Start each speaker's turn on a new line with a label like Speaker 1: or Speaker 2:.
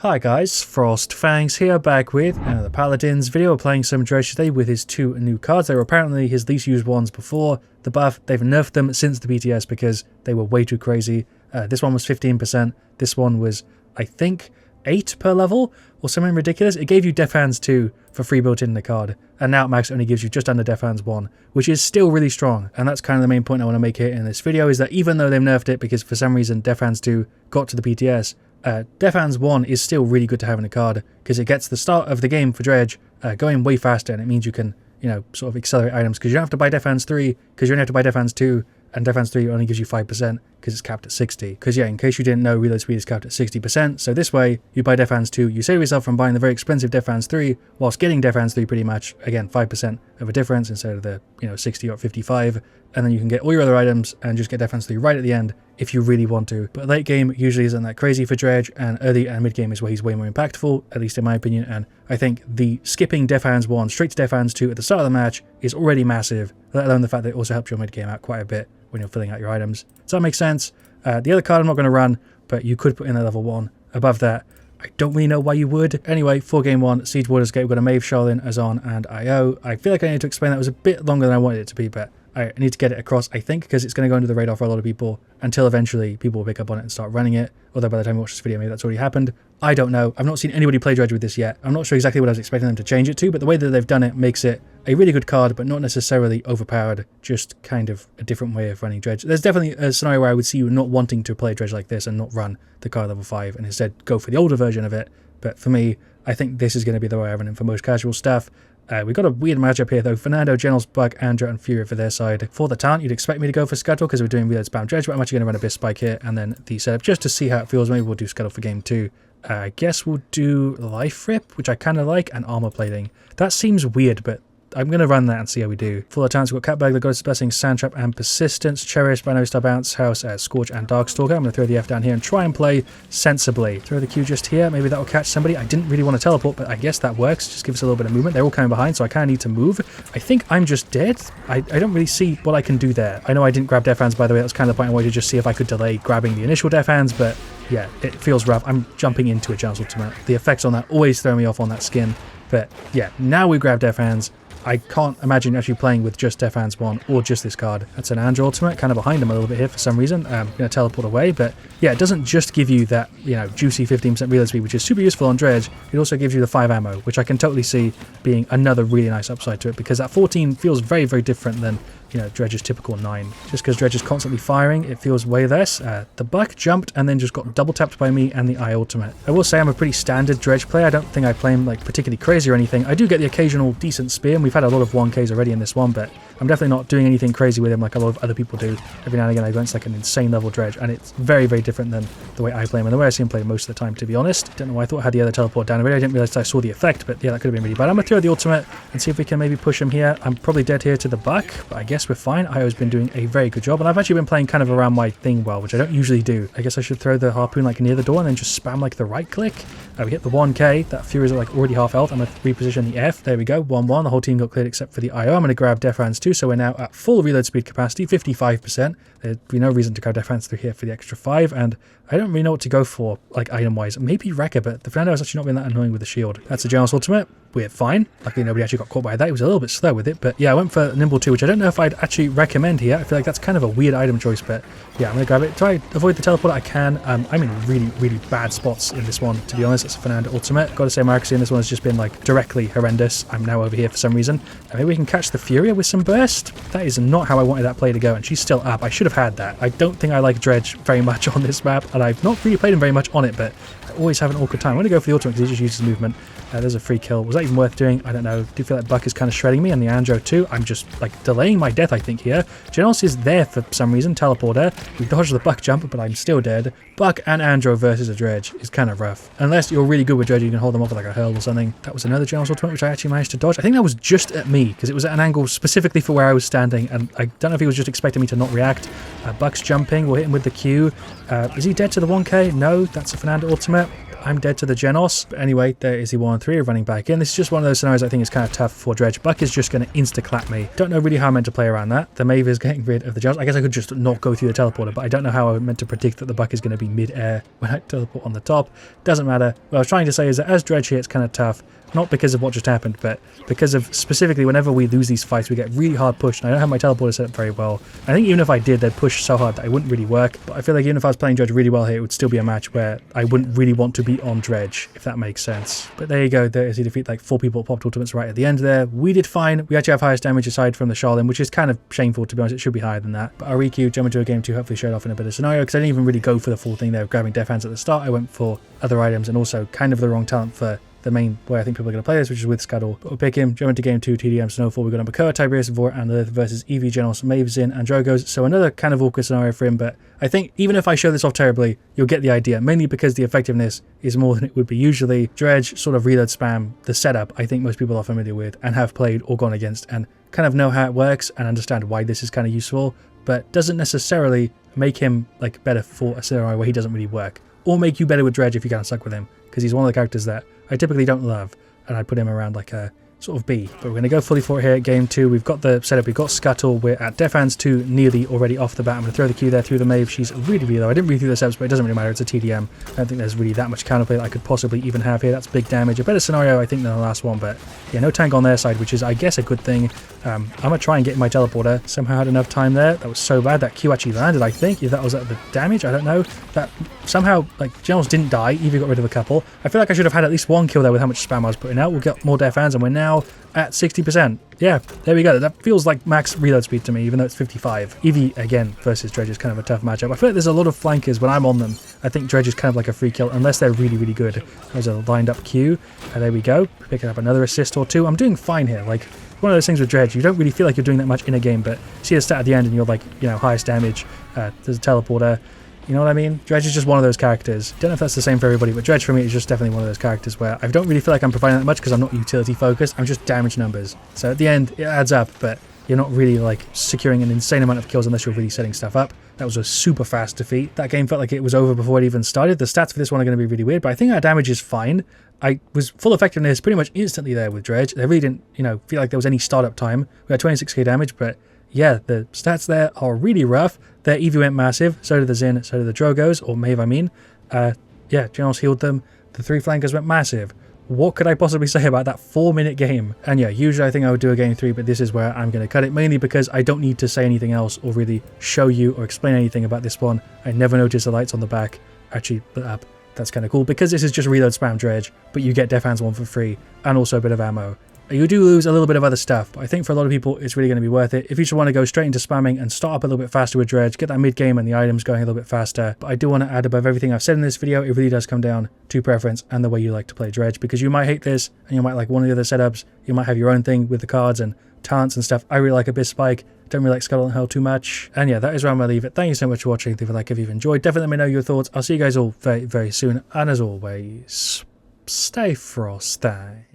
Speaker 1: Hi guys, FrostFangs here, back with another Paladins video. We're playing some Dredge today with his two new cards. They were apparently his least used ones before the buff. They've nerfed them since the BTS because they were way too crazy. This one was 15%, this one was, I think, 8 per level, or something ridiculous. It gave you Death Hands 2 for free built in the card, and now Max only gives you just under Death Hands 1, which is still really strong. And that's kind of the main point I want to make here in this video, is that even though they've nerfed it because for some reason Death Hands 2 got to the BTS, Death Hands 1 is still really good to have in a card, because it gets the start of the game for Dredge going way faster, and it means you can, you know, sort of accelerate items, because you don't have to buy Death Hands 3, because you only have to buy Death Hands 2, and Death Hands 3 only gives you 5%, because it's capped at 60. Because yeah, in case you didn't know, reload speed is capped at 60%, so this way, you buy Death Hands 2, you save yourself from buying the very expensive Death Hands 3, whilst getting Death Hands 3 pretty much, again, 5% of a difference instead of the, 60 or 55, and then you can get all your other items and just get Death Hands 3 right at the end, if you really want to. But late game usually isn't that crazy for Dredge, and early and mid game is where he's way more impactful, at least in my opinion, and I think the skipping Death Hands 1 straight to Death Hands 2 at the start of the match is already massive, let alone the fact that it also helps your mid game out quite a bit when you're filling out your items. Does that make sense? The other card I'm not going to run, but you could put in a level 1 above that. I don't really know why you would. Anyway, for game 1, Siege Warder's Gate, we've got a Maeve, Charlene, Azon, and IO. I feel like I need to explain that. It was a bit longer than I wanted it to be, but I need to get it across, I think, because it's going to go under the radar for a lot of people until eventually people will pick up on it and start running it. Although by the time you watch this video, maybe that's already happened. I don't know. I've not seen anybody play Dredge with this yet. I'm not sure exactly what I was expecting them to change it to, but the way that they've done it makes it a really good card, but not necessarily overpowered, just kind of a different way of running Dredge. There's definitely a scenario where I would see you not wanting to play Dredge like this and not run the card level 5 and instead go for the older version of it. But for me, I think this is going to be the way I run it for most casual stuff. We've got a weird matchup here though. Fernando, Generals, Bug, Andra, and Fury for their side. For the talent, you'd expect me to go for Scuttle because we're doing reload spam Dredge, but I'm actually going to run a Abyss Spike here and then the setup just to see how it feels. Maybe we'll do Scuttle for game 2. I guess we'll do Life Rip, which I kind of like, and Armor Plating. That seems weird, but I'm going to run that and see how we do. For the talents, we've got Cat Burglar, Goddess Blessing, Sandtrap, and Persistence, Cherish, Rhino Star Bounce, House, Scorch, and Darkstalker. I'm going to throw the F down here and try and play sensibly. Throw the Q just here. Maybe that will catch somebody. I didn't really want to teleport, but I guess that works. Just give us a little bit of movement. They're all coming behind, so I kind of need to move. I think I'm just dead. I don't really see what I can do there. I know I didn't grab Death Hands, by the way. That was kind of the point I wanted to just see if I could delay grabbing the initial Death Hands, but yeah, it feels rough. I'm jumping into a General's Ultimate. The effects on that always throw me off on that skin. But yeah, now we grab Death Hands. I can't imagine actually playing with just Death Hands 1 or just this card. That's an Andra Ultimate, kind of behind him a little bit here for some reason. I'm going to teleport away, but yeah, it doesn't just give you that, juicy 15% reload speed, which is super useful on Dredge. It also gives you the 5 ammo, which I can totally see being another really nice upside to it, because that 14 feels very, very different than Dredge's typical 9. Just because Dredge is constantly firing, it feels way less. The Buck jumped and then just got double tapped by me and the I Ultimate. I will say I'm a pretty standard Dredge player. I don't think I play him like particularly crazy or anything. I do get the occasional decent spear, and we've had a lot of 1Ks already in this one, but I'm definitely not doing anything crazy with him like a lot of other people do. Every now and again I go into like an insane level Dredge, and it's very, very different than the way I play him and the way I see him play most of the time, to be honest. Don't know why I thought I had the other teleport down already. I didn't realize I saw the effect, but yeah, that could have been really bad. I'm gonna throw the Ultimate and see if we can maybe push him here. I'm probably dead here to the Buck, but I guess we're fine. IO's been doing a very good job, and I've actually been playing kind of around my thing well, which I don't usually do. I guess I should throw the harpoon like near the door and then just spam like the right click. We hit the 1K. That Fury's like already half health. I'm going to reposition the F. There we go. 1-1. The whole team got cleared except for the IO. I'm going to grab Death Hands 2, so we're now at full reload speed capacity, 55%. There'd be no reason to grab Death Hands 3 here for the extra 5, and I don't really know what to go for, like, item-wise. Maybe Wrecker, but the Fernando has actually not been that annoying with the shield. That's a General's Ultimate. We're fine. Luckily, nobody actually got caught by that. He was a little bit slow with it, but yeah, I went for Nimble 2, which I don't know if I'd actually recommend here. I feel like that's kind of a weird item choice, but yeah, I'm going to grab it. Try avoid the teleport I can. I'm in really, really bad spots in this one, to be honest. It's a Fernando Ultimate. Gotta say, my accuracy in this one has just been, like, directly horrendous. I'm now over here for some reason. Maybe we can catch the Furia with some burst? That is not how I wanted that play to go, and she's still up. I should have had that. I don't think I like Dredge very much on this map, and I've not really played him very much on it, but I always have an awkward time. I'm going to go for the Ultimate because he just uses movement. There's a free kill. Was that even worth doing? I don't know. Do feel like Buck is kind of shredding me, and the Andro too. I'm just like delaying my death, I think, here. Generals is there for some reason. Teleporter. We dodged the Buck jump, but I'm still dead. Buck and Andro versus a Dredge is kind of rough. Unless you're really good with Dredge, you can hold them off with like a hurl or something. That was another General's Ultimate, which I actually managed to dodge. I think that was just at me, because it was at an angle specifically for where I was standing, and I don't know if he was just expecting me to not react. Buck's jumping. We'll hit him with the Q. Is he dead to the 1K? No, that's a Fernando Ultimate. I'm dead to the Genos. But anyway, there is the 1 and 3 running back in. This is just one of those scenarios I think is kind of tough for Dredge. Buck is just going to insta-clap me. Don't know really how I'm meant to play around that. The Maeve is getting rid of the Genos. I guess I could just not go through the teleporter, but I don't know how I'm meant to predict that the Buck is going to be mid-air when I teleport on the top. Doesn't matter. What I was trying to say is that as Dredge here, it's kind of tough. Not because of what just happened, but because of specifically whenever we lose these fights, we get really hard pushed. And I don't have my teleporter set up very well. I think even if I did, they'd push so hard that it wouldn't really work. But I feel like even if I was playing Dredge really well here, it would still be a match where I wouldn't really want to be on Dredge, if that makes sense. But there you go. There is he defeat like 4 people popped ultimates right at the end there. We did fine. We actually have highest damage aside from the Charlene, which is kind of shameful, to be honest. It should be higher than that. But I'll jump into a game 2, hopefully show it off in a better scenario, because I didn't even really go for the full thing there of grabbing Death Hands at the start. I went for other items and also kind of the wrong talent for the main way I think people are going to play this, which is with Scuttle. But we'll pick him, jump into game 2, TDM Snowfall. We've got Bakoa, Tiberius, Vor, and Lilith versus Eevee, Genos, Mavezin, and Drogos. So another kind of awkward scenario for him, but I think even if I show this off terribly, you'll get the idea, mainly because the effectiveness is more than it would be usually. Dredge sort of reload spam, the setup I think most people are familiar with and have played or gone against and kind of know how it works and understand why this is kind of useful, but doesn't necessarily make him like better for a scenario where he doesn't really work, or make you better with Dredge if you can't suck with him, because he's one of the characters that I typically don't love, and I'd put him around like a sort of B. But we're going to go fully for it here at game 2. We've got the setup, we've got Scuttle, we're at Death Hands 2 nearly already off the bat. I'm going to throw the Q there through the Maeve. She's really low. I didn't read through the steps, but it doesn't really matter. It's a TDM. I don't think there's really that much counterplay that I could possibly even have here. That's big damage. A better scenario, I think, than the last one, but yeah, no tank on their side, which is, I guess, a good thing. I'm going to try and get in my teleporter. Somehow had enough time there. That was so bad. That Q actually landed, I think. If that was at the damage, I don't know. That somehow, like, Genos didn't die. Eevee got rid of a couple. I feel like I should have had at least 1 kill there with how much spam I was putting out. We'll get more Death Hands, and we're now at 60%. Yeah, there we go. That feels like max reload speed to me, even though it's 55. Eevee, again, versus Dredge is kind of a tough matchup. I feel like there's a lot of flankers when I'm on them. I think Dredge is kind of like a free kill, unless they're really good. There's a lined up Q. There we go. Picking up another assist or 2. I'm doing fine here. Like, one of those things with Dredge, you don't really feel like you're doing that much in a game, but see the stat at the end and you're like, you know, highest damage, there's a teleporter. You know what I mean? Dredge is just one of those characters. Don't know if that's the same for everybody, but Dredge for me is just definitely one of those characters where I don't really feel like I'm providing that much because I'm not utility focused. I'm just damage numbers. So at the end, it adds up, but you're not really like securing an insane amount of kills unless you're really setting stuff up. That was a super fast defeat. That game felt like it was over before it even started. The stats for this one are going to be really weird, but I think our damage is fine. I was full effectiveness pretty much instantly there with Dredge. They really didn't, you know, feel like there was any startup time. We had 26k damage, but yeah, the stats there are really rough. Their Eevee went massive, so did the Xin, so did the Drogos, or Maeve I mean. Yeah, Genos healed them. The 3 flankers went massive. What could I possibly say about that 4-minute game? And yeah, usually I think I would do a game 3, but this is where I'm going to cut it, mainly because I don't need to say anything else or really show you or explain anything about this one. I never noticed the lights on the back actually lit up. That's kind of cool, because this is just reload spam Dredge, but you get Death Hands 1 for free, and also a bit of ammo. You do lose a little bit of other stuff, but I think for a lot of people it's really going to be worth it. If you just want to go straight into spamming and start up a little bit faster with Dredge, get that mid-game and the items going a little bit faster. But I do want to add above everything I've said in this video, it really does come down to preference and the way you like to play Dredge, because you might hate this and you might like one of the other setups. You might have your own thing with the cards and talents and stuff. I really like Abyss Spike. Don't really like Scuttle and Hell too much. And yeah, that is where I'm going to leave it. Thank you so much for watching. Leave a like if you've enjoyed. Definitely let me know your thoughts. I'll see you guys all very soon. And as always, stay frosty.